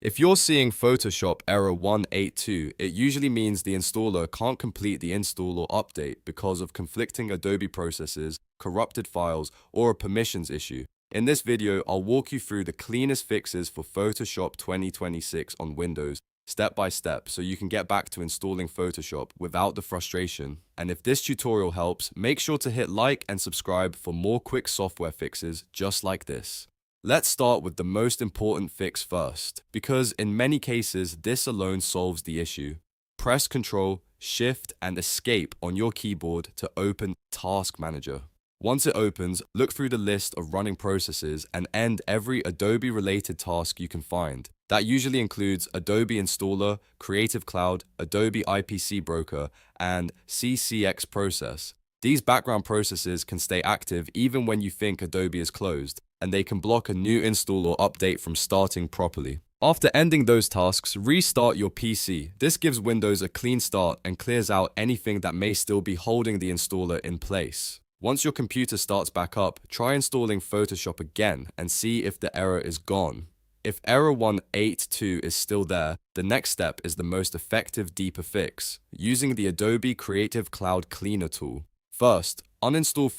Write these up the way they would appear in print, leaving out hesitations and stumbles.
If you're seeing Photoshop error 182, it usually means the installer can't complete the install or update because of conflicting Adobe processes, corrupted files, or a permissions issue. In this video, I'll walk you through the cleanest fixes for Photoshop 2026 on Windows, step by step, so you can get back to installing Photoshop without the frustration. And if this tutorial helps, make sure to hit like and subscribe for more quick software fixes just like this. Let's start with the most important fix first, because in many cases, this alone solves the issue. Press Ctrl, Shift, and Escape on your keyboard to open Task Manager. Once it opens, look through the list of running processes and end every Adobe-related task you can find. That usually includes Adobe Installer, Creative Cloud, Adobe IPC Broker, and CCX Process. These background processes can stay active even when you think Adobe is closed, and they can block a new install or update from starting properly. After ending those tasks, restart your PC. This gives Windows a clean start and clears out anything that may still be holding the installer in place. Once your computer starts back up, try installing Photoshop again and see if the error is gone. If error 182 is still there, the next step is the most effective, deeper fix, using the Adobe Creative Cloud Cleaner Tool. First, uninstall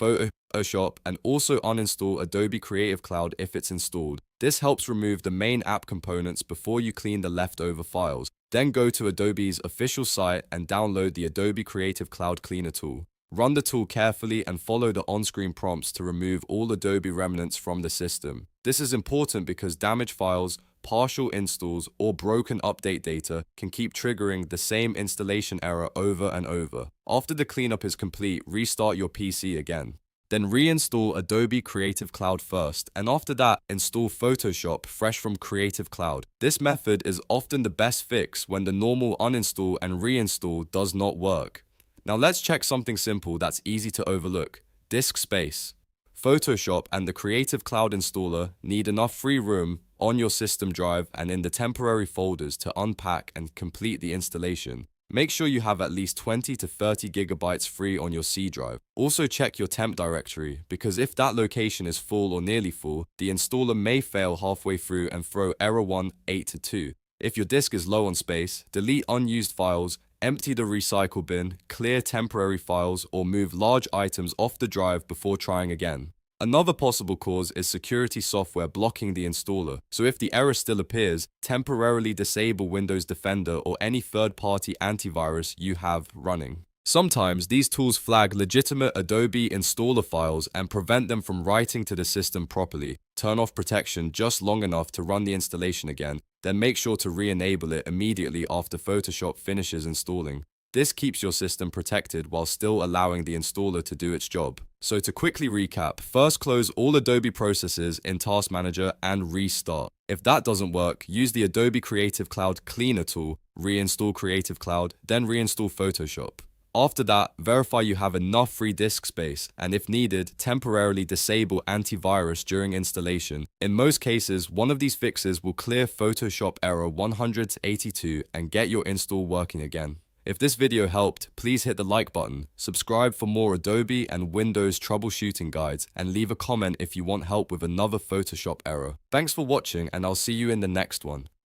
Photoshop and also uninstall Adobe Creative Cloud if it's installed. This helps remove the main app components before you clean the leftover files. Then go to Adobe's official site and download the Adobe Creative Cloud Cleaner Tool. Run the tool carefully and follow the on-screen prompts to remove all Adobe remnants from the system. This is important because damaged files, partial installs, or broken update data can keep triggering the same installation error over and over. After the cleanup is complete, restart your PC again. Then reinstall Adobe Creative Cloud first, and after that, install Photoshop fresh from Creative Cloud. This method is often the best fix when the normal uninstall and reinstall does not work. Now let's check something simple that's easy to overlook: disk space. Photoshop and the Creative Cloud installer need enough free room on your system drive and in the temporary folders to unpack and complete the installation. Make sure you have at least 20 to 30 gigabytes free on your C drive. Also check your temp directory, because if that location is full or nearly full, the installer may fail halfway through and throw error 182. If your disk is low on space, delete unused files, empty the recycle bin, clear temporary files, or move large items off the drive before trying again. Another possible cause is security software blocking the installer, so if the error still appears, temporarily disable Windows Defender or any third-party antivirus you have running. Sometimes these tools flag legitimate Adobe installer files and prevent them from writing to the system properly. Turn off protection just long enough to run the installation again, then make sure to re-enable it immediately after Photoshop finishes installing. This keeps your system protected while still allowing the installer to do its job. So to quickly recap, first close all Adobe processes in Task Manager and restart. If that doesn't work, use the Adobe Creative Cloud Cleaner Tool, reinstall Creative Cloud, then reinstall Photoshop. After that, verify you have enough free disk space, and if needed, temporarily disable antivirus during installation. In most cases, one of these fixes will clear Photoshop error 182 and get your install working again. If this video helped, please hit the like button, subscribe for more Adobe and Windows troubleshooting guides, and leave a comment if you want help with another Photoshop error. Thanks for watching, and I'll see you in the next one.